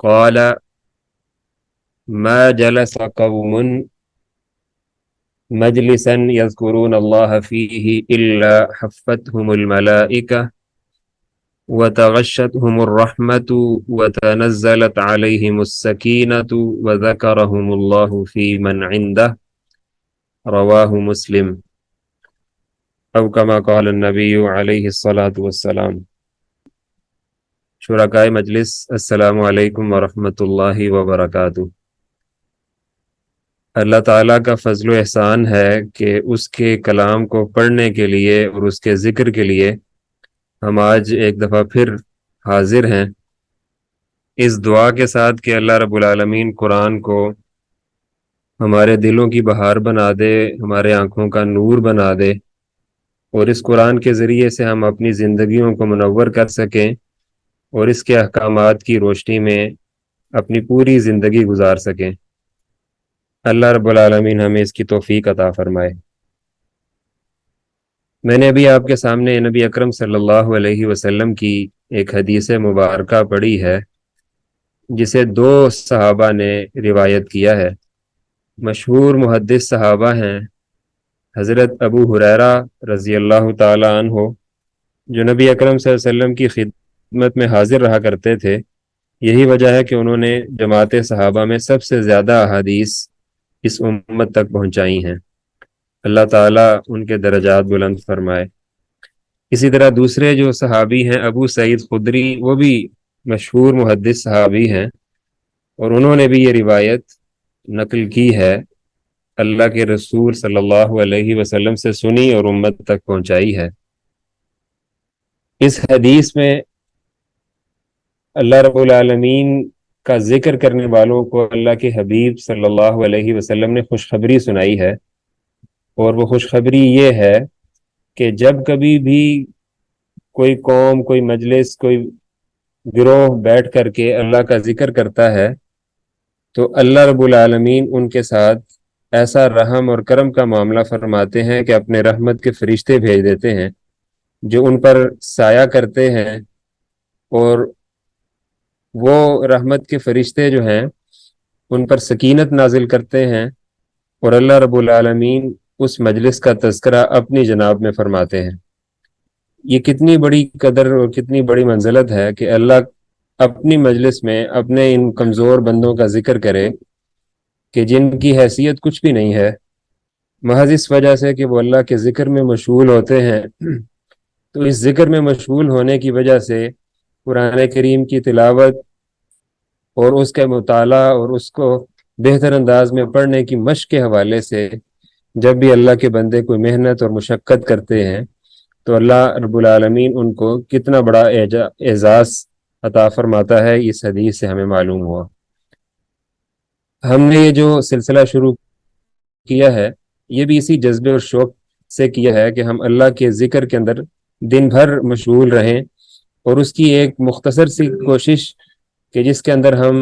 قال ما جلس قوم مجلسا يذكرون الله فيه إلا حفتهم الملائكة وتغشتهم الرحمة وتنزلت عليهم السكينة وذكرهم الله في من عنده رواه مسلم أو كما قال النبي عليه الصلاة والسلام۔ شرکائے مجلس، السلام علیکم ورحمۃ اللہ وبرکاتہ۔ اللہ تعالیٰ کا فضل و احسان ہے کہ اس کے کلام کو پڑھنے کے لیے اور اس کے ذکر کے لیے ہم آج ایک دفعہ پھر حاضر ہیں، اس دعا کے ساتھ کہ اللہ رب العالمین قرآن کو ہمارے دلوں کی بہار بنا دے، ہمارے آنکھوں کا نور بنا دے، اور اس قرآن کے ذریعے سے ہم اپنی زندگیوں کو منور کر سکیں اور اس کے احکامات کی روشنی میں اپنی پوری زندگی گزار سکیں۔ اللہ رب العالمین ہمیں اس کی توفیق عطا فرمائے۔ میں نے ابھی آپ کے سامنے نبی اکرم صلی اللہ علیہ وسلم کی ایک حدیث مبارکہ پڑھی ہے جسے دو صحابہ نے روایت کیا ہے۔ مشہور محدث صحابہ ہیں حضرت ابو ہریرہ رضی اللہ تعالی عنہ، جو نبی اکرم صلی اللہ علیہ وسلم کی خدمت میں حاضر رہا کرتے تھے۔ یہی وجہ ہے کہ انہوں نے جماعت صحابہ میں سب سے زیادہ احادیث اس امت تک پہنچائی ہیں۔ اللہ تعالیٰ ان کے درجات بلند فرمائے۔ اسی طرح دوسرے جو صحابی ہیں ابو سعید خدری، وہ بھی مشہور محدث صحابی ہیں، اور انہوں نے بھی یہ روایت نقل کی ہے، اللہ کے رسول صلی اللہ علیہ وسلم سے سنی اور امت تک پہنچائی ہے۔ اس حدیث میں اللہ رب العالمین کا ذکر کرنے والوں کو اللہ کے حبیب صلی اللہ علیہ وسلم نے خوشخبری سنائی ہے، اور وہ خوشخبری یہ ہے کہ جب کبھی بھی کوئی قوم، کوئی مجلس، کوئی گروہ بیٹھ کر کے اللہ کا ذکر کرتا ہے تو اللہ رب العالمین ان کے ساتھ ایسا رحم اور کرم کا معاملہ فرماتے ہیں کہ اپنے رحمت کے فرشتے بھیج دیتے ہیں جو ان پر سایہ کرتے ہیں، اور وہ رحمت کے فرشتے جو ہیں ان پر سکینت نازل کرتے ہیں، اور اللہ رب العالمین اس مجلس کا تذکرہ اپنی جناب میں فرماتے ہیں۔ یہ کتنی بڑی قدر اور کتنی بڑی منزلت ہے کہ اللہ اپنی مجلس میں اپنے ان کمزور بندوں کا ذکر کرے کہ جن کی حیثیت کچھ بھی نہیں ہے، محض اس وجہ سے کہ وہ اللہ کے ذکر میں مشغول ہوتے ہیں۔ تو اس ذکر میں مشغول ہونے کی وجہ سے قرآن کریم کی تلاوت اور اس کے مطالعہ اور اس کو بہتر انداز میں پڑھنے کی مشق کے حوالے سے جب بھی اللہ کے بندے کوئی محنت اور مشقت کرتے ہیں تو اللہ رب العالمین ان کو کتنا بڑا اعزاز عطا فرماتا ہے، اس حدیث سے ہمیں معلوم ہوا۔ ہم نے یہ جو سلسلہ شروع کیا ہے یہ بھی اسی جذبے اور شوق سے کیا ہے کہ ہم اللہ کے ذکر کے اندر دن بھر مشغول رہیں، اور اس کی ایک مختصر سی کوشش کہ جس کے اندر ہم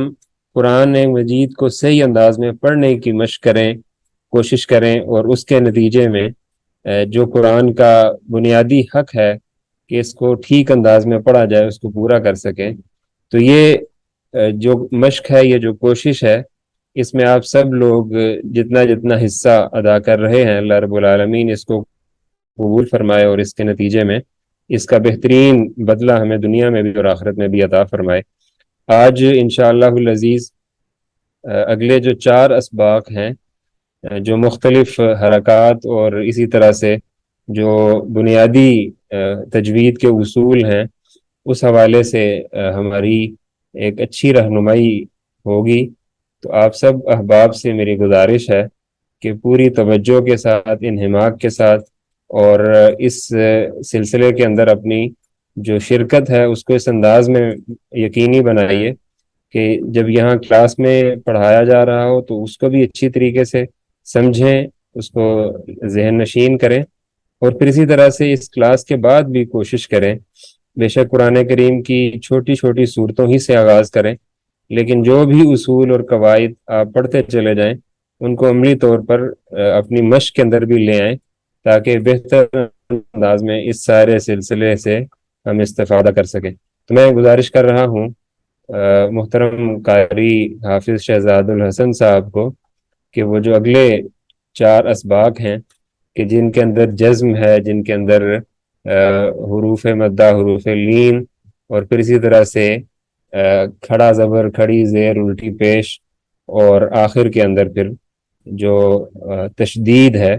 قرآن مجید کو صحیح انداز میں پڑھنے کی مشق کریں، کوشش کریں، اور اس کے نتیجے میں جو قرآن کا بنیادی حق ہے کہ اس کو ٹھیک انداز میں پڑھا جائے، اس کو پورا کر سکیں۔ تو یہ جو مشق ہے، یہ جو کوشش ہے، اس میں آپ سب لوگ جتنا جتنا حصہ ادا کر رہے ہیں، اللہ رب العالمین اس کو قبول فرمائے اور اس کے نتیجے میں اس کا بہترین بدلہ ہمیں دنیا میں بھی اور آخرت میں بھی عطا فرمائے۔ آج انشاءاللہ العزیز اگلے جو 4 اسباق ہیں، جو مختلف حرکات اور اسی طرح سے جو بنیادی تجوید کے اصول ہیں، اس حوالے سے ہماری ایک اچھی رہنمائی ہوگی۔ تو آپ سب احباب سے میری گزارش ہے کہ پوری توجہ کے ساتھ، انہماک کے ساتھ، اور اس سلسلے کے اندر اپنی جو شرکت ہے اس کو اس انداز میں یقینی بنائیے کہ جب یہاں کلاس میں پڑھایا جا رہا ہو تو اس کو بھی اچھی طریقے سے سمجھیں، اس کو ذہن نشین کریں، اور پھر اسی طرح سے اس کلاس کے بعد بھی کوشش کریں، بے شک قرآن کریم کی چھوٹی چھوٹی صورتوں ہی سے آغاز کریں، لیکن جو بھی اصول اور قواعد آپ پڑھتے چلے جائیں ان کو عملی طور پر اپنی مشق کے اندر بھی لے آئیں، تاکہ بہتر انداز میں اس سارے سلسلے سے ہم استفادہ کر سکیں۔ تو میں گزارش کر رہا ہوں محترم قاری حافظ شہزاد الحسن صاحب کو کہ وہ جو اگلے 4 اسباق ہیں کہ جن کے اندر جزم ہے، جن کے اندر حروف مدہ، حروف لین، اور پھر اسی طرح سے کھڑا زبر، کھڑی زیر، الٹی پیش، اور آخر کے اندر پھر جو تشدید ہے،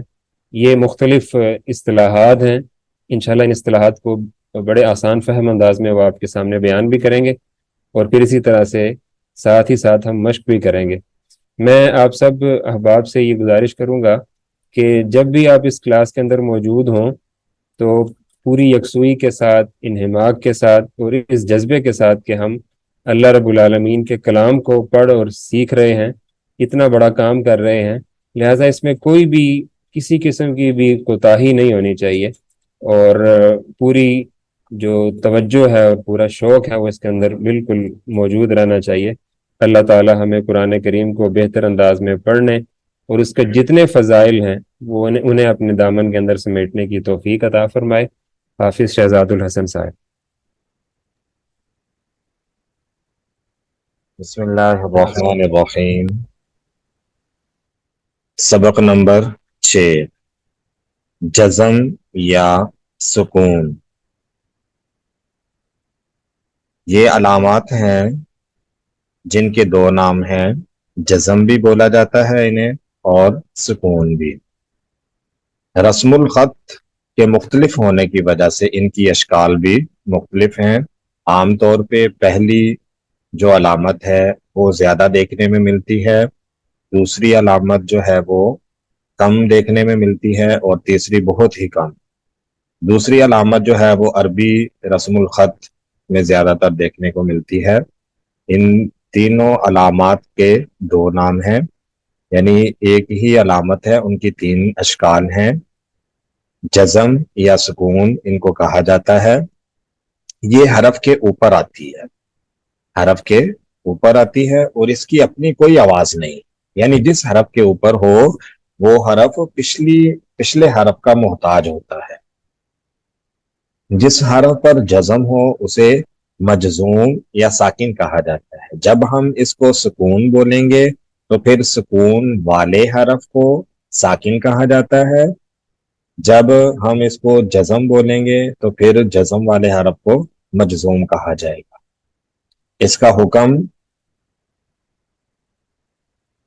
یہ مختلف اصطلاحات ہیں۔ انشاءاللہ ان اصطلاحات کو بڑے آسان فہم انداز میں وہ آپ کے سامنے بیان بھی کریں گے، اور پھر اسی طرح سے ساتھ ہی ساتھ ہم مشق بھی کریں گے۔ میں آپ سب احباب سے یہ گزارش کروں گا کہ جب بھی آپ اس کلاس کے اندر موجود ہوں تو پوری یکسوئی کے ساتھ، انہماک کے ساتھ، اور اس جذبے کے ساتھ کہ ہم اللہ رب العالمین کے کلام کو پڑھ اور سیکھ رہے ہیں، اتنا بڑا کام کر رہے ہیں، لہٰذا اس میں کوئی بھی کسی قسم کی بھی کوتاہی نہیں ہونی چاہیے، اور پوری جو توجہ ہے اور پورا شوق ہے وہ اس کے اندر بالکل موجود رہنا چاہیے۔ اللہ تعالی ہمیں قرآن کریم کو بہتر انداز میں پڑھنے اور اس کے جتنے فضائل ہیں وہ انہیں اپنے دامن کے اندر سمیٹنے کی توفیق عطا فرمائے۔ حافظ شہزاد الحسن صاحب۔ بسم اللہ الرحمن الرحیم۔ سبق نمبر 6، جزم یا سکون۔ یہ علامات ہیں جن کے 2 نام ہیں، جزم بھی بولا جاتا ہے انہیں اور سکون بھی۔ رسم الخط کے مختلف ہونے کی وجہ سے ان کی اشکال بھی مختلف ہیں۔ عام طور پہ پہلی جو علامت ہے وہ زیادہ دیکھنے میں ملتی ہے، دوسری علامت جو ہے وہ کم دیکھنے میں ملتی ہے، اور تیسری بہت ہی کم۔ دوسری علامت جو ہے وہ عربی رسم الخط میں زیادہ تر دیکھنے کو ملتی ہے۔ ان تینوں علامات کے 2 نام ہیں، یعنی ایک ہی علامت ہے، ان کی 3 اشکال ہیں۔ جزم یا سکون ان کو کہا جاتا ہے۔ یہ حرف کے اوپر آتی ہے، حرف کے اوپر آتی ہے، اور اس کی اپنی کوئی آواز نہیں، یعنی جس حرف کے اوپر ہو وہ حرف پچھلے حرف کا محتاج ہوتا ہے۔ جس حرف پر جزم ہو اسے مجزوم یا ساکن کہا جاتا ہے۔ جب ہم اس کو سکون بولیں گے تو پھر سکون والے حرف کو ساکن کہا جاتا ہے، جب ہم اس کو جزم بولیں گے تو پھر جزم والے حرف کو مجزوم کہا جائے گا۔ اس کا حکم،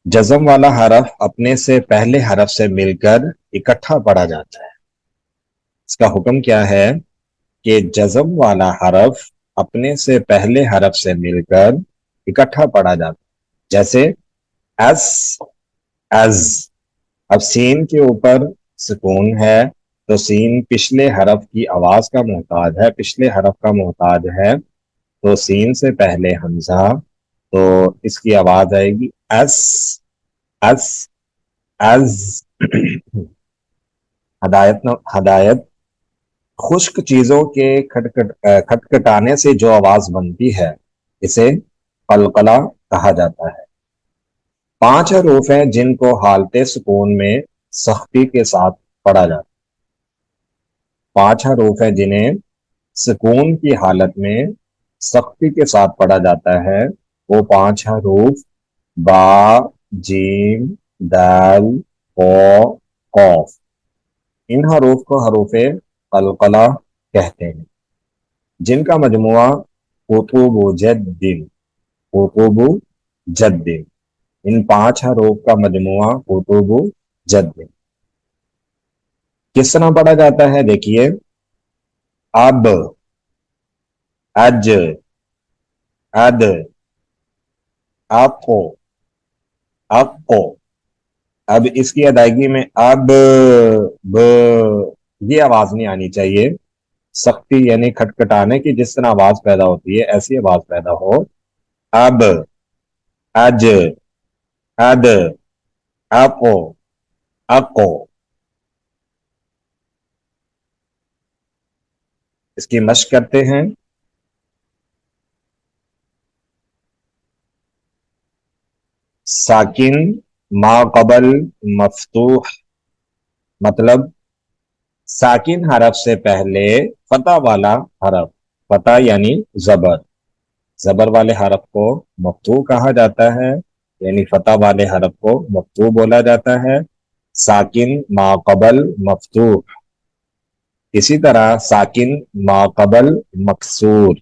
جزم والا حرف اپنے سے پہلے حرف سے مل کر اکٹھا پڑھا جاتا ہے۔ اس کا حکم کیا ہے کہ جزم والا حرف اپنے سے پہلے حرف سے مل کر اکٹھا پڑھا جاتا ہے، جیسے ایس، از۔ اب سین کے اوپر سکون ہے تو سین پچھلے حرف کی آواز کا محتاج ہے، پچھلے حرف کا محتاج ہے، تو سین سے پہلے حمزہ، تو اس کی آواز آئے گی ایس، ایس، ایز۔ ہدایت، خشک چیزوں کے کھٹکھٹانے سے جو آواز بنتی ہے اسے قلقلہ کہا جاتا ہے۔ 5 حروف ہیں جن کو حالت سکون میں سختی کے ساتھ پڑھا جاتا ہے۔ 5 حروف ہیں جنہیں سکون کی حالت میں سختی کے ساتھ پڑھا جاتا ہے، وہ 5 حروف با، جیم، دال، قو، قوف۔ ان حروف کو حروف قلقلہ کہتے ہیں، جن کا مجموعہ قطب جد، قطب جد۔ ان 5 حروف کا مجموعہ قطب جد۔ کس طرح پڑھا جاتا ہے دیکھیے، اب، اج، اد، اقو، اقو۔ اب اس کی ادائیگی میں اب، ب، یہ آواز نہیں آنی چاہیے، سختی یعنی کھٹکھٹانے کی جس طرح آواز پیدا ہوتی ہے ایسی آواز پیدا ہو۔ اب، اج، اد، اقو، اقو۔ اس کی مشق کرتے ہیں۔ ساکن ما قبل مفتوح، مطلب ساکن حرف سے پہلے فتح والا حرف، فتح یعنی زبر، زبر والے حرف کو مفتوح کہا جاتا ہے، یعنی فتح والے حرف کو مفتوح بولا جاتا ہے۔ ساکن ما قبل مفتوح، اسی طرح ساکن ما قبل مکسور،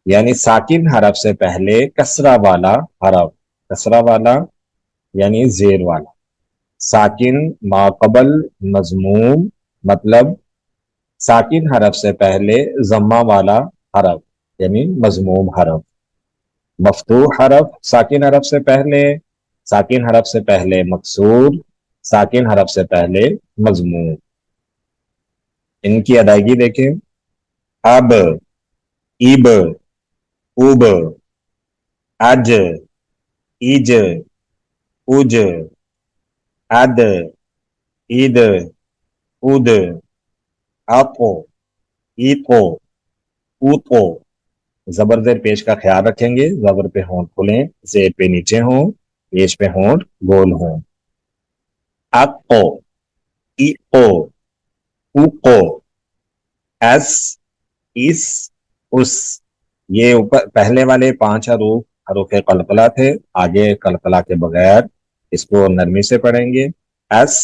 یعنی ساکن حرف سے پہلے کسرہ والا حرف، کسرہ والا یعنی زیر والا۔ ساکن ما قبل مضموم، مطلب ساکن حرف سے پہلے ضمہ والا حرف یعنی مضموم حرف۔ مفتوح حرف ساکن حرف سے پہلے، ساکن حرف سے پہلے مکسور، ساکن حرف سے پہلے مضموم۔ ان کی ادائیگی دیکھیں، اب، ایب، اوب، اج، ایج، اوج، اد، عید، اد، آپو، ایپو، اوپو۔ زبر زیر پیش کا خیال رکھیں گے، زبر پہ ہونٹ کھلیں، زیر پہ نیچے ہوں، پیش پہ ہونٹ گول ہوں۔ اپو، ایپو، اوپو، ایس، اس، اس۔ یہ اوپر پہلے والے 5 حروف حروف قلقلہ تھے، آگے قلقلہ کے بغیر اس کو نرمی سے پڑھیں گے۔ ایس،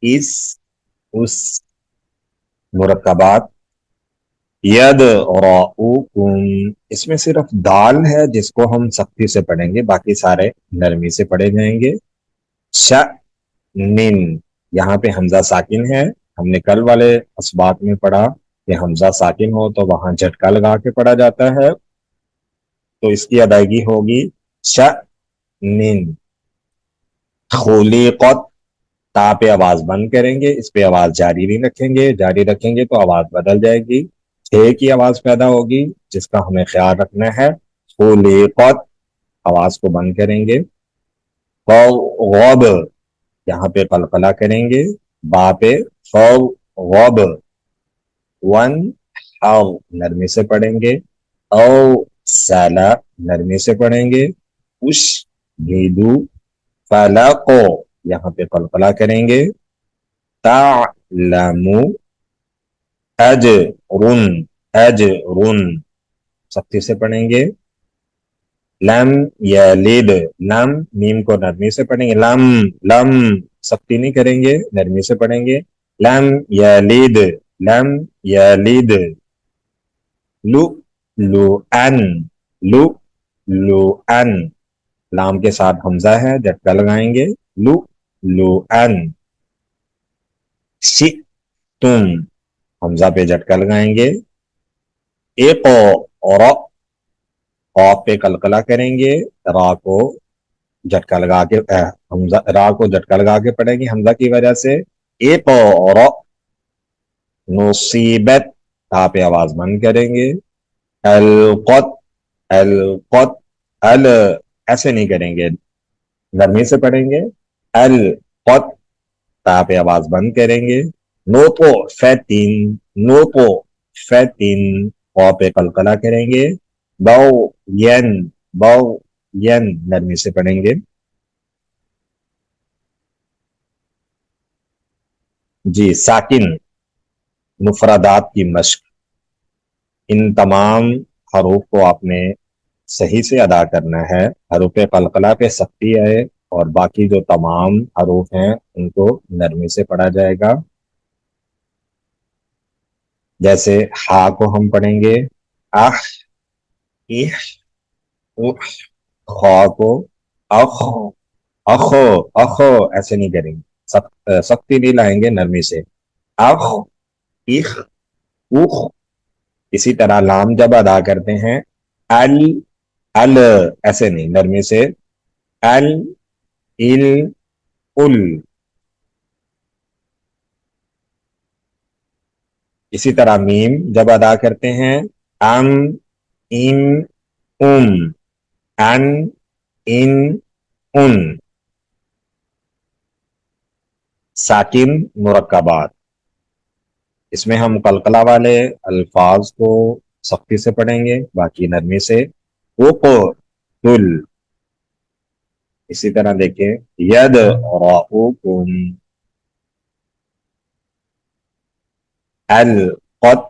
اس، اس۔ مرکبات، ید، راؤکم، اس میں صرف دال ہے جس کو ہم سختی سے پڑھیں گے، باقی سارے نرمی سے پڑھے جائیں گے۔ شأنن، یہاں پہ حمزہ ساکن ہے، ہم نے کل والے اسباق میں پڑھا کہ حمزہ ساکن ہو تو وہاں جھٹکا لگا کے پڑھا جاتا ہے، تو اس کی ادائیگی ہوگی شأنن۔ خلقت، تا پہ آواز بند کریں گے، اس پہ آواز جاری نہیں رکھیں گے، جاری رکھیں گے تو آواز بدل جائے گی، کی آواز پیدا ہوگی جس کا ہمیں خیال رکھنا ہے۔ خلقت، آواز کو بند کریں گے۔ غب، یہاں پہ قلقلہ کریں گے، با پہ غب۔ ون، او، نرمی سے پڑھیں گے۔ او سالا، نرمی سے پڑھیں گے۔ اش، بھیدو، فلقو، یہاں پہ قلقلہ کریں گے۔ تعلمو، اجرن، اجرن، سختی سے پڑھیں گے۔ لم یلد، لم، میم کو نرمی سے پڑھیں گے، لم، لم، سختی نہیں کریں گے، نرمی سے پڑھیں گے۔ لم یلد، لم یلد۔ لو، لو ان، لو، لو ان، لام کے ساتھ حمزہ ہے، جھٹکا لگائیں گے، لو، لو ان۔ شی، تم، حمزہ پہ جھٹکا لگائیں گے۔ ایک اور قاف پہ قلقلہ کریں گے، را کو جھٹکا لگا کے حمزہ، را کو جھٹکا لگا کے پڑھیں گے حمزہ کی وجہ سے۔ ایک اور نصیبت، تا پہ آواز بند کریں گے۔ القت، القت، ال، ایسے نہیں کریں گے، نرمی سے پڑھیں گے۔ القت، تا پہ آواز بند کریں گے۔ نوپو فتن، نوپو فتن، قا پہ قلقلہ کریں گے۔ بو ین، بو ین، نرمی سے پڑھیں گے۔ جی، ساکن مفردات کی مشق، ان تمام حروف کو آپ نے صحیح سے ادا کرنا ہے۔ حروف قلقلہ پہ سختی ہے اور باقی جو تمام حروف ہیں ان کو نرمی سے پڑھا جائے گا۔ جیسے ہا کو ہم پڑھیں گے اخ، اخ، اخ۔ خا کو اخ، اخو، اخو، ایسے نہیں کریں گے، سختی نہیں لائیں گے، نرمی سے۔ اخ، اخ، اخ۔ اسی طرح لام جب ادا کرتے ہیں، ال، ال، ایسے نہیں، نرمی سے۔ ال، ال، ال۔ اسی طرح میم جب ادا کرتے ہیں، ام، ان، ام، ان، ان، ان۔ ساکن مرکبات، اس میں ہم قلقلہ والے الفاظ کو سختی سے پڑھیں گے، باقی نرمی سے۔ اقتل، اسی طرح دیکھیں، ید راؤکم، القت،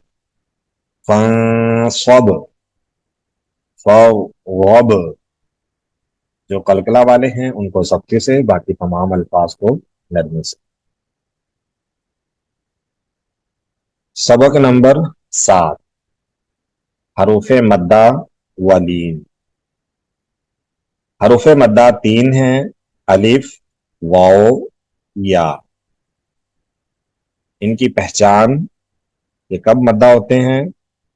فانصب، فوب جو قلقلہ والے ہیں ان کو سختی سے، باقی تمام الفاظ کو نرمی سے۔ سبق نمبر 7، حروف مدہ و لین۔ حروف مدہ 3 ہیں، الف، واو، یا۔ ان کی پہچان، یہ کب مدہ ہوتے ہیں؟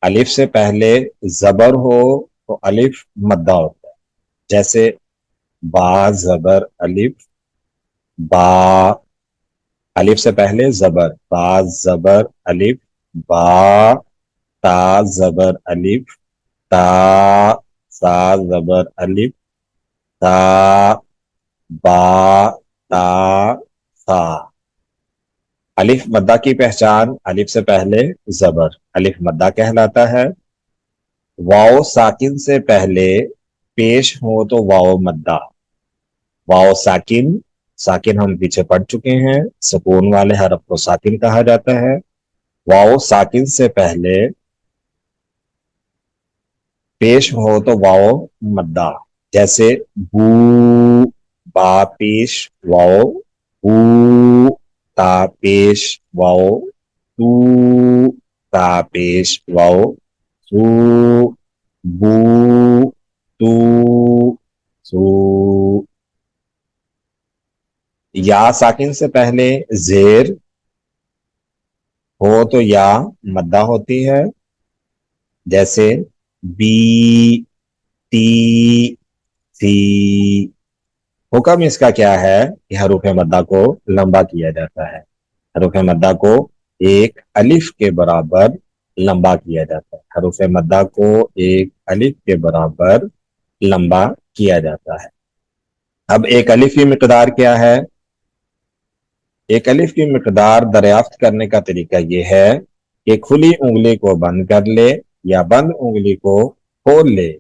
الف سے پہلے زبر ہو تو الف مدہ ہوتا ہے، جیسے با زبر الف، با۔ الف سے پہلے زبر، با زبر الف، با۔ تا زبر الف، تا۔ سا زبر الف، تا۔ با، تا، سا۔ الف مدہ کی پہچان، الف سے پہلے زبر الف مدہ کہلاتا ہے۔ واو ساکن سے پہلے پیش ہو تو واو مدہ۔ واو ساکن، ساکن ہم پیچھے پڑھ چکے ہیں، سکون والے حرف کو ساکن کہا جاتا ہے۔ واو ساکن سے پہلے پیش ہو تو واو مدہ، جیسے بو، با پیش واو، بو۔ تا پیش واو، تو۔ تا پیش واو، سو۔ بو، تو، سو۔ یا ساکن سے پہلے زیر ہو تو یا مدہ ہوتی ہے، جیسے بی، تی، سی۔ حکم اس کا کیا ہے کہ حروف مدہ کو لمبا کیا جاتا ہے۔ حروف مدہ کو ایک الف کے برابر لمبا کیا جاتا ہے۔ حروف مدہ کو ایک الف کے برابر لمبا کیا جاتا ہے۔ اب ایک الف کی مقدار کیا ہے؟ ایک الف کی مقدار دریافت کرنے کا طریقہ یہ ہے کہ کھلی انگلی کو بند کر لے یا بند انگلی کو کھول لے،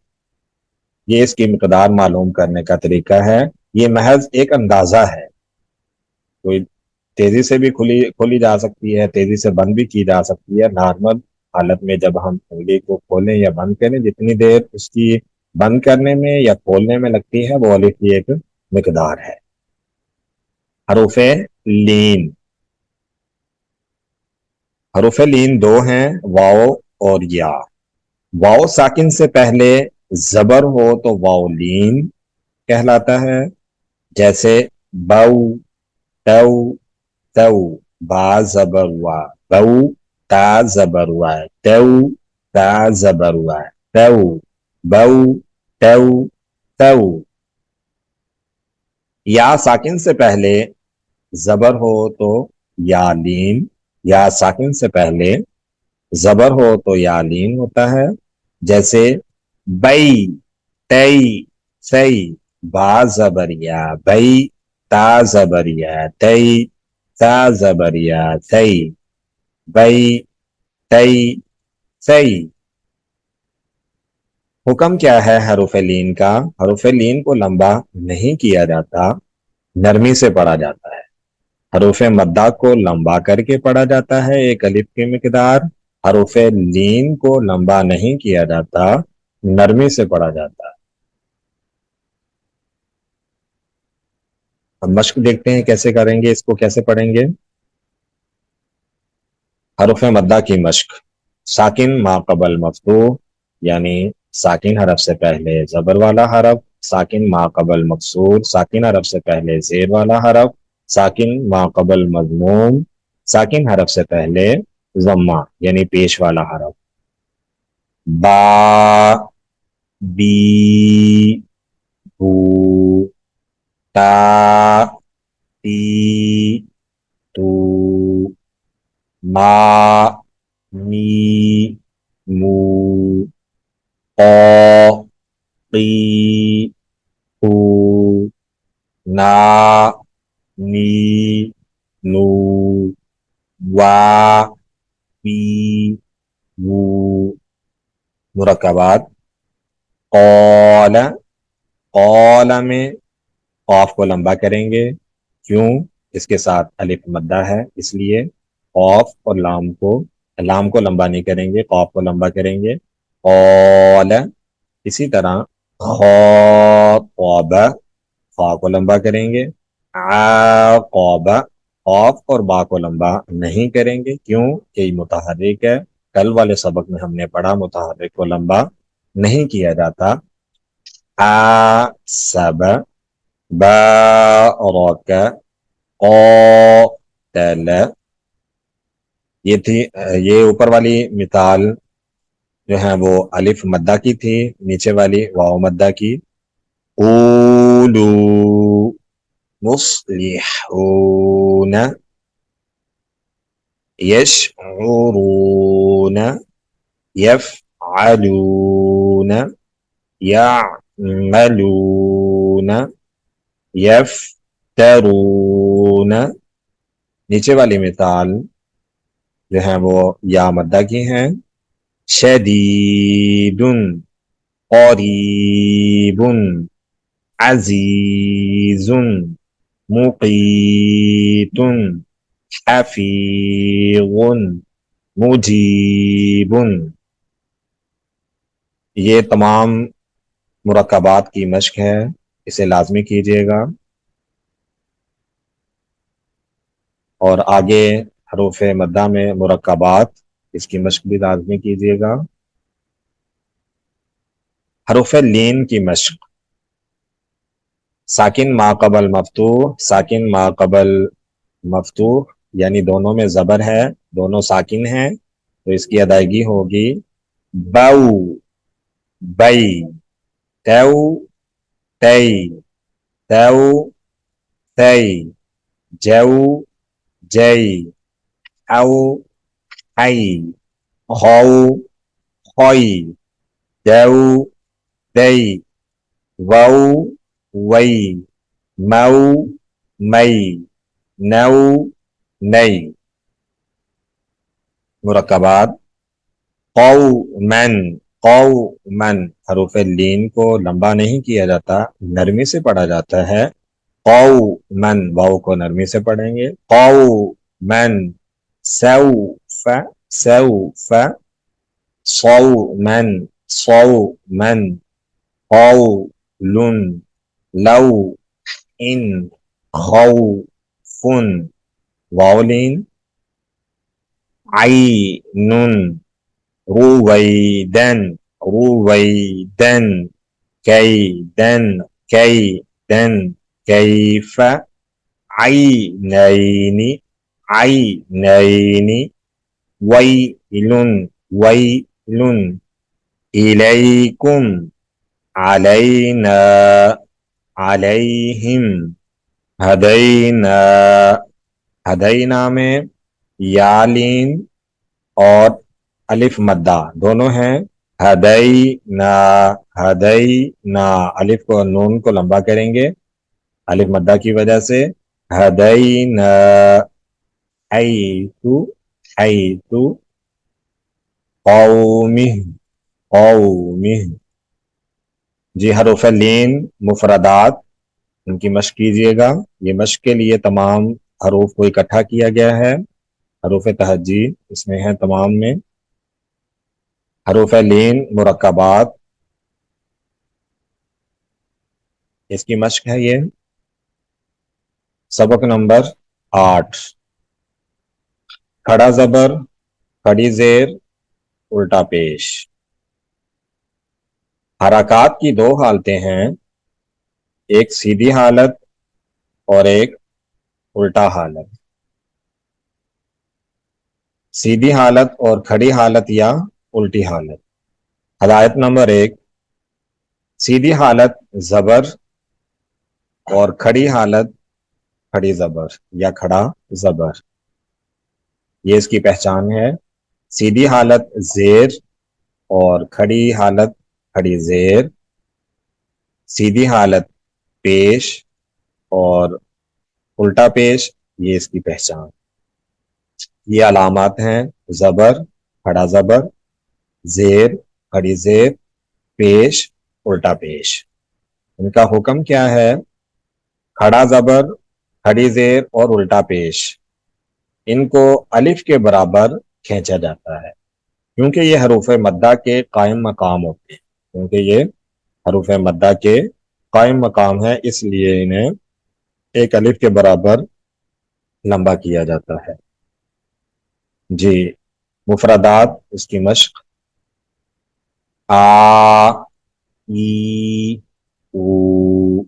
یہ اس کی مقدار معلوم کرنے کا طریقہ ہے۔ یہ محض ایک اندازہ ہے، کوئی تیزی سے بھی کھولی جا سکتی ہے، تیزی سے بند بھی کی جا سکتی ہے۔ نارمل حالت میں جب ہم انگلی کو کھولیں یا بند کریں، جتنی دیر اس کی بند کرنے میں یا کھولنے میں لگتی ہے وہ الف کی ایک مقدار ہے۔ حروف لین، حروف لین 2 ہیں، واو اور یا۔ واو ساکن سے پہلے زبر ہو تو واو لین کہلاتا ہے، جیسے بو، تو، تو۔ با زبر وا، بو۔ تا زبر وا، تو۔ تا زبر وا، تو۔ بو، تو، تو۔ یا ساکن سے پہلے زبر ہو تو یا لین، یا ساکن سے پہلے زبر ہو تو یا لین ہوتا ہے، جیسے بئی، تئی، سی۔ با زبریا بئی، تا زبریا تئی، تا زبریا تئی، بئی، تئی، سی۔ حکم کیا ہے حروف لین کا؟ حروف لین کو لمبا نہیں کیا جاتا، نرمی سے پڑھا جاتا ہے۔ حروف مدہ کو لمبا کر کے پڑھا جاتا ہے، ایک الف کی مقدار۔ حروف لین کو لمبا نہیں کیا جاتا، نرمی سے پڑھا جاتا ہے۔ اب مشق دیکھتے ہیں کیسے کریں گے، اس کو کیسے پڑھیں گے۔ حروف مدہ کی مشق۔ ساکن ما قبل مفتوح، یعنی ساکن حرف سے پہلے زبر والا حرف۔ ساکن ما قبل مکسور، ساکن حرف سے پہلے زیر والا حرف۔ ساکن ما قبل مضموم، ساکن حرف سے پہلے ضمہ یعنی پیش والا حرف۔ با، بی، بو، تا، تی، تو، ما، می، مو، قو، قی، قو، نا، نی، نو، وا، وی، وو۔ مرکبات، قول، قول میں قاف کو لمبا کریں گے، کیوں؟ اس کے ساتھ الف مدہ ہے اس لیے۔ قاف اور لام کو لمبا نہیں کریں گے، قاف کو لمبا کریں گے۔ قول، اسی طرح خاطب، خا کو لمبا کریں گے، عاقب، قاف اور با کو لمبا نہیں کریں گے، کیوں کہ یہ متحرک ہے۔ کل والے سبق میں ہم نے پڑھا متحرک کو لمبا نہیں کیا جاتا۔ سب، بارک، قاتل، یہ تھی، یہ اوپر والی مثال جو ہے وہ الف مدہ کی تھی، نیچے والی واو مدہ کی۔ قولو مصلحون، یشعرون، یفعلون، یعملون، یفترون۔ نیچے والی مثال جو ہے وہ یا مدہ کی ہیں، شدید، قریب، عزیز، مقیت، حفیظ، مجیب۔ یہ تمام مرکبات کی مشق ہے، اسے لازمی کیجیے گا۔ اور آگے حروف مدہ میں مرکبات، اس کی مشق بھی لازمی کیجیے گا۔ حروف لین کی مشق، ساکن ما قبل مفتوح، ساکن ما قبل مفتوح یعنی دونوں میں زبر ہے، دونوں ساکن ہیں، تو اس کی ادائیگی ہوگی بو، بئی، تو، تی، تو، تی، جو، جئی، او، ای، ہو، ہوئی، دو، دئی، وو، وئی، مو، مئی، نو، نئی۔ مرکبات، قومن، قومن، حروف لین کو لمبا نہیں کیا جاتا، نرمی سے پڑھا جاتا ہے۔ قومن، واو کو نرمی سے پڑھیں گے، قومن، سوف، سوف، صومن، صومن، قول، لو، ان، خوف، واولین، عین، رویدن، رویدن، کیدن، کیدن، کیف، عینین، عینین، ویل، ویل، الیکم، علینا، علیہم، ہدینا، ہدینا میں یالین اور الف مدہ دونوں ہیں، ہدینا، ہدینا، الف کو نون کو لمبا کریں گے الف مدہ کی وجہ سے، ہدینا، حیث، حیث، قومہ، قومہ۔ جی حروف لین مفردات، ان کی مشق کیجیے گا۔ یہ مشق کے لیے تمام حروف کو اکٹھا کیا گیا ہے، حروف تہجی اس میں ہیں تمام میں۔ حروف لین مرکبات، اس کی مشق ہے یہ سبق نمبر 8۔ کھڑا زبر، کھڑی زیر، الٹا پیش۔ حرکات کی دو حالتیں ہیں، ایک سیدھی حالت اور ایک الٹا حالت۔ سیدھی حالت اور کھڑی حالت یا الٹی حالت۔ ہدایت نمبر 1، سیدھی حالت زبر اور کھڑی حالت کھڑی زبر یا کھڑا زبر، یہ اس کی پہچان ہے۔ سیدھی حالت زیر اور کھڑی حالت کھڑی زیر، سیدھی حالت پیش اور الٹا پیش، یہ اس کی پہچان۔ یہ علامات ہیں زبر، کھڑا زبر، زیر، کھڑی زیر، پیش، الٹا پیش۔ ان کا حکم کیا ہے؟ کھڑا زبر، کھڑی زیر اور الٹا پیش، ان کو الف کے برابر کھینچا جاتا ہے، کیونکہ یہ حروف مدہ کے قائم مقام ہوتے ہیں۔ کیونکہ یہ حروف مدہ کے قائم مقام ہے، اس لیے انہیں ایک الف کے برابر لمبا کیا جاتا ہے۔ جی، مفردات اس کی مشق: آ، ای، او،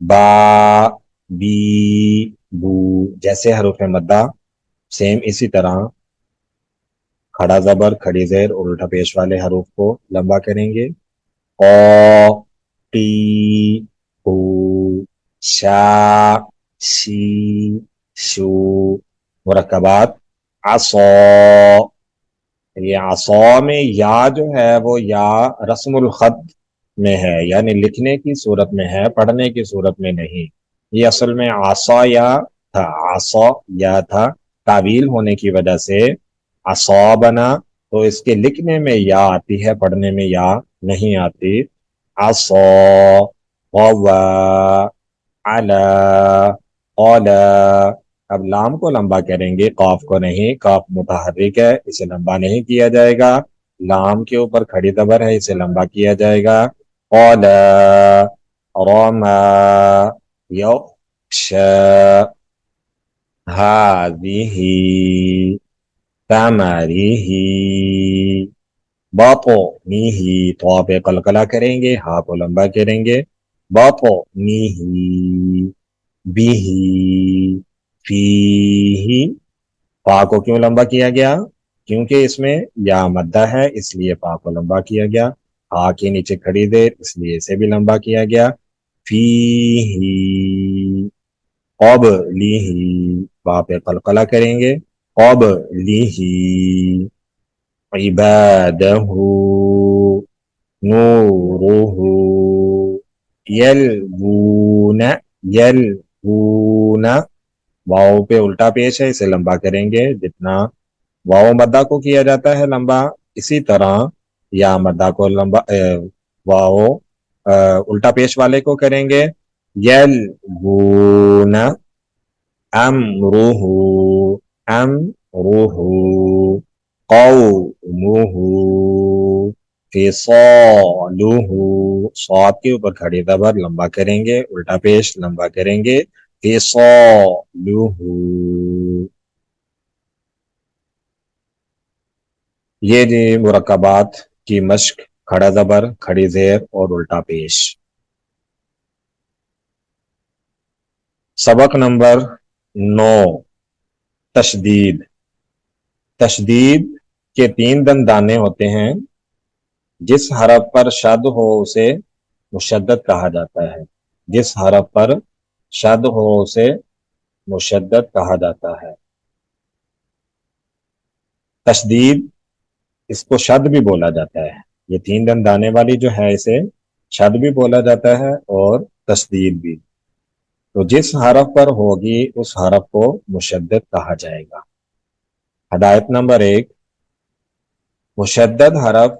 با، بی، بو جیسے حروف مدہ سیم اسی طرح کھڑا زبر، کھڑی زیر اور الٹا پیش والے حروف کو لمبا کریں گے۔ او، ٹی، او، شا، شی، شو۔ مرکبات: عصا، یہ عصا میں یا جو ہے وہ یا رسم الخط میں ہے، یعنی لکھنے کی صورت میں ہے، پڑھنے کی صورت میں نہیں۔ یہ اصل میں عصا یا تھا، عصا یا تھا، تعویل ہونے کی وجہ سے عصا بنا، تو اس کے لکھنے میں یا آتی ہے، پڑھنے میں یا نہیں آتی۔ عصا، غوا، علا، قولا۔ اب لام کو لمبا کریں گے، قاف کو نہیں، قاف متحرک ہے، اسے لمبا نہیں کیا جائے گا۔ لام کے اوپر کھڑی زبر ہے، اسے لمبا کیا جائے گا۔ قولا، رما، یخشا، هذه، ثمره، بطنه، تو پہ قلقلہ کریں گے، ہا کو لمبا کریں گے۔ بطنه، به، فیہ۔ فا کو کیوں لمبا کیا گیا؟ کیونکہ اس میں یا مدہ ہے، اس لیے فا کو لمبا کیا گیا۔ ہا کے نیچے کھڑی دیر، اس لیے اسے بھی لمبا کیا گیا۔ فیہ، قبلہ، با پہ قلقلہ کریں گے۔ قبلہ، عبادہ، نورہ، یلوون، یلوون۔ واؤ پہ الٹا پیش ہے، اسے لمبا کریں گے، جتنا واؤ مدہ کو کیا جاتا ہے لمبا، اسی طرح یا مدہ کو لمبا واؤ الٹا پیش والے کو کریں گے۔ یلوون، امرہ، امرہ، قومہ، فصالہ۔ صاد کے اوپر کھڑی زبر لمبا کریں گے، الٹا پیش لمبا کریں گے۔ فصالہ۔ یہ جی مرکبات کی مشق، کھڑا زبر، کھڑی زیر اور الٹا پیش۔ سبق نمبر 9، تشدید۔ تشدید کے 3 دندانے ہوتے ہیں، جس حرف پر شد ہو اسے مشدد کہا جاتا ہے، جس حرف پر شد ہو اسے مشدد کہا جاتا ہے۔ تشدید، اس کو شد بھی بولا جاتا ہے، یہ 3 دندانے والی جو ہے اسے شد بھی بولا جاتا ہے اور تشدید بھی۔ تو جس حرف پر ہوگی اس حرف کو مشدد کہا جائے گا۔ ہدایت نمبر 1، مشدد حرف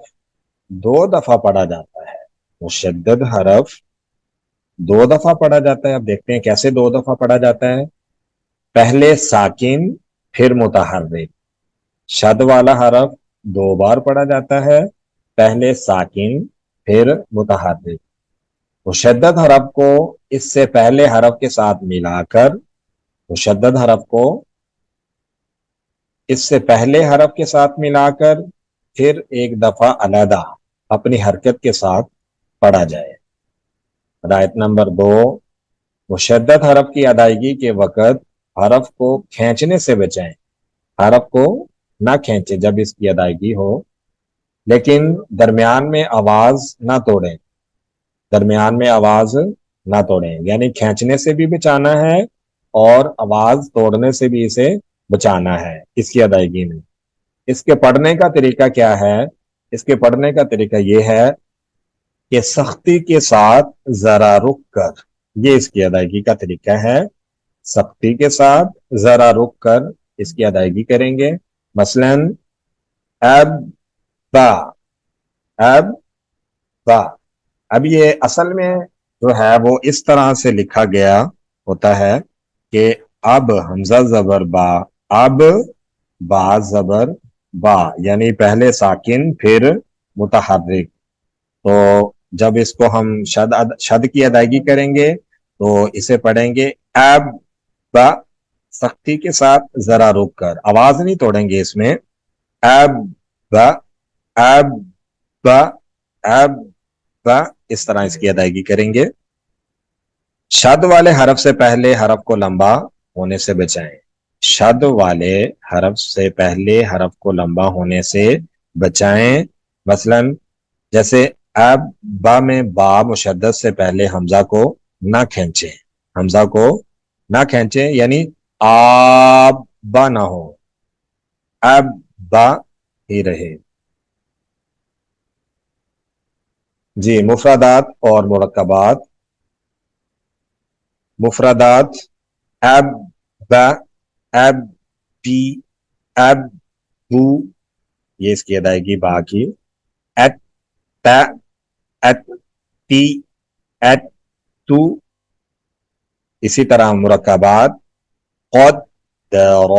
2 دفعہ پڑھا جاتا ہے، مشدد حرف 2 دفعہ پڑھا جاتا ہے۔ اب دیکھتے ہیں کیسے 2 دفعہ پڑھا جاتا ہے۔ پہلے ساکن پھر متحرک، شد والا حرف 2 بار پڑھا جاتا ہے، پہلے ساکن پھر متحرک۔ مشدد حرف کو اس سے پہلے حرف کے ساتھ ملا کر، مشدد حرف کو اس سے پہلے حرف کے ساتھ ملا کر پھر ایک دفعہ علیحدہ اپنی حرکت کے ساتھ پڑھا جائے۔ ہدایت نمبر 2، مشدد حرف کی ادائیگی کے وقت حرف کو کھینچنے سے بچائیں، حرف کو نہ کھینچے جب اس کی ادائیگی ہو، لیکن درمیان میں آواز نہ توڑیں، درمیان میں آواز نہ توڑیں، یعنی کھینچنے سے بھی بچانا ہے اور آواز توڑنے سے بھی اسے بچانا ہے اس کی ادائیگی میں۔ اس کے پڑھنے کا طریقہ کیا ہے؟ اس کے پڑھنے کا طریقہ یہ ہے کہ سختی کے ساتھ ذرا رک کر، یہ اس کی ادائیگی کا طریقہ ہے، سختی کے ساتھ ذرا رک کر اس کی ادائیگی کریں گے۔ مثلا اب با، اب با، اب یہ اصل میں جو ہے وہ اس طرح سے لکھا گیا ہوتا ہے کہ اب حمزہ زبر با، اب با زبر با، یعنی پہلے ساکن پھر متحرک، تو جب اس کو ہم شد کی ادائیگی کریں گے تو اسے پڑھیں گے ایب با، سختی کے ساتھ ذرا رک کر، آواز نہیں توڑیں گے اس میں، ایب با ایب با ایب با، اس طرح اس کی ادائیگی کریں گے۔ شد والے حرف سے پہلے حرف کو لمبا ہونے سے بچائیں، شد والے حرف سے پہلے حرف کو لمبا ہونے سے بچائیں، مثلا جیسے ایب با میں با مشدد سے پہلے حمزہ کو نہ کھینچیں، حمزہ کو نہ کھینچیں، یعنی آب با نہ ہو، ایب با ہی رہے۔ جی مفردات اور مرکبات۔ مفردات ایب با، ایب بی، ایب بو، یہ اس کی ادائیگی با کی، ایت تا، ایت تی، ایت تو۔ اسی طرح مرکبات قدر،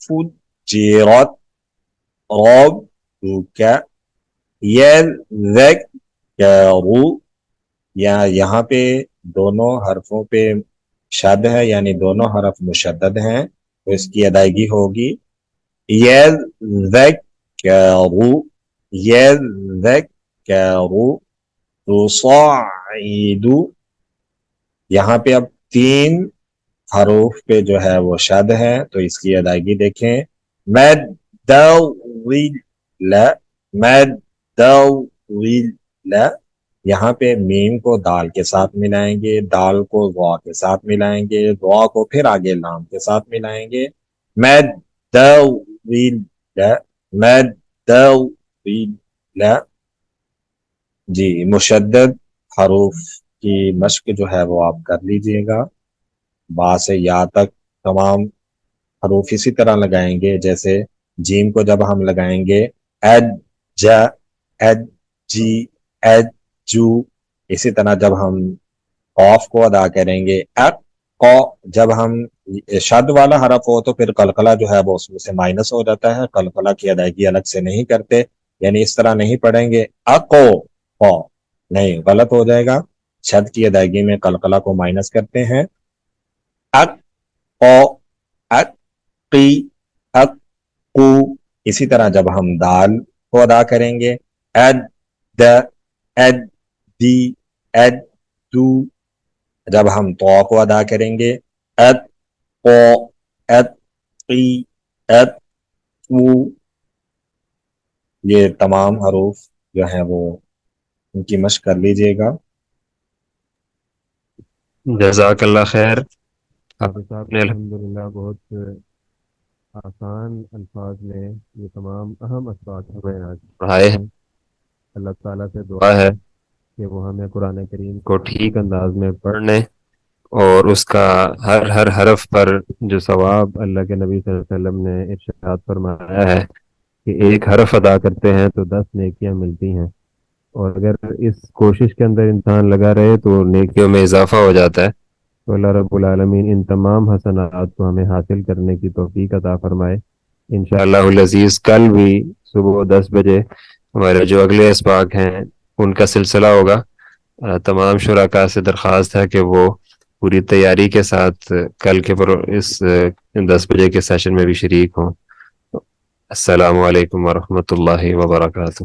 فجرت، ربک، یذکر، یا یہاں پہ دونوں حرفوں پہ شد ہے، یعنی دونوں حرف مشدد ہیں، تو اس کی ادائیگی ہوگی یذکر، یذکر، تصعید۔ یہاں پہ اب 3 حروف پہ جو ہے وہ شد ہے، تو اس کی ادائیگی دیکھیں، مد ل، مد ل، یہاں پہ میم کو دال کے ساتھ ملائیں گے، دال کو وا کے ساتھ ملائیں گے، وا کو پھر آگے لام کے ساتھ ملائیں گے، مد ل، مد ل۔ جی مشدد حروف کی مشق جو ہے وہ آپ کر لیجئے گا، با سے یا تک تمام حروف اسی طرح لگائیں گے، جیسے جیم کو جب ہم لگائیں گے ایڈ جا، ایڈ جی، ایڈ جو، اسی طرح جب ہم قاف کو ادا کریں گے ایک کو، جب ہم شد والا حرف ہو تو پھر قلقلہ جو ہے وہ اس میں سے مائنس ہو جاتا ہے، قلقلہ کی ادائیگی الگ سے نہیں کرتے، یعنی اس طرح نہیں پڑھیں گے اکو کو، نہیں، غلط ہو جائے گا، شد کی ادائیگی میں قلقلہ کو مائنس کرتے ہیں، اک او، اک قی، اک قو۔ اسی طرح جب ہم دال کو ادا کریں گے ایڈ د، ایڈ دی، ایڈ دو۔ جب ہم تو کو ادا کریں گے ایت او، ایت قی، ایت قو۔ یہ تمام حروف جو ہیں وہ ان کی مشق کر لیجئے گا۔ جزاک اللہ خیر، حافظ صاحب نے الحمدللہ بہت آسان الفاظ میں یہ تمام اہم اسباق ہمیں آج پڑھائے ہیں۔ اللہ تعالیٰ سے دعا ہے کہ وہ ہمیں قرآن کریم کو ٹھیک انداز میں پڑھنے اور اس کا ہر حرف پر جو ثواب اللہ کے نبی صلی اللہ علیہ وسلم نے ارشاد فرمایا ہے کہ ایک حرف ادا کرتے ہیں تو 10 نیکیاں ملتی ہیں، اور اگر اس کوشش کے اندر انسان لگا رہے تو نیکیوں میں اضافہ ہو جاتا ہے۔ تو اللہ رب العالمین ان تمام حسنات کو ہمیں حاصل کرنے کی توفیق عطا فرمائے۔ انشاءاللہ العزیز کل بھی صبح 10 بجے ہمارے جو اگلے اسباق ہیں ان کا سلسلہ ہوگا۔ تمام شرکاء سے درخواست ہے کہ وہ پوری تیاری کے ساتھ کل کے اس 10 بجے کے سیشن میں بھی شریک ہوں۔ السلام علیکم ورحمۃ اللہ وبرکاتہ۔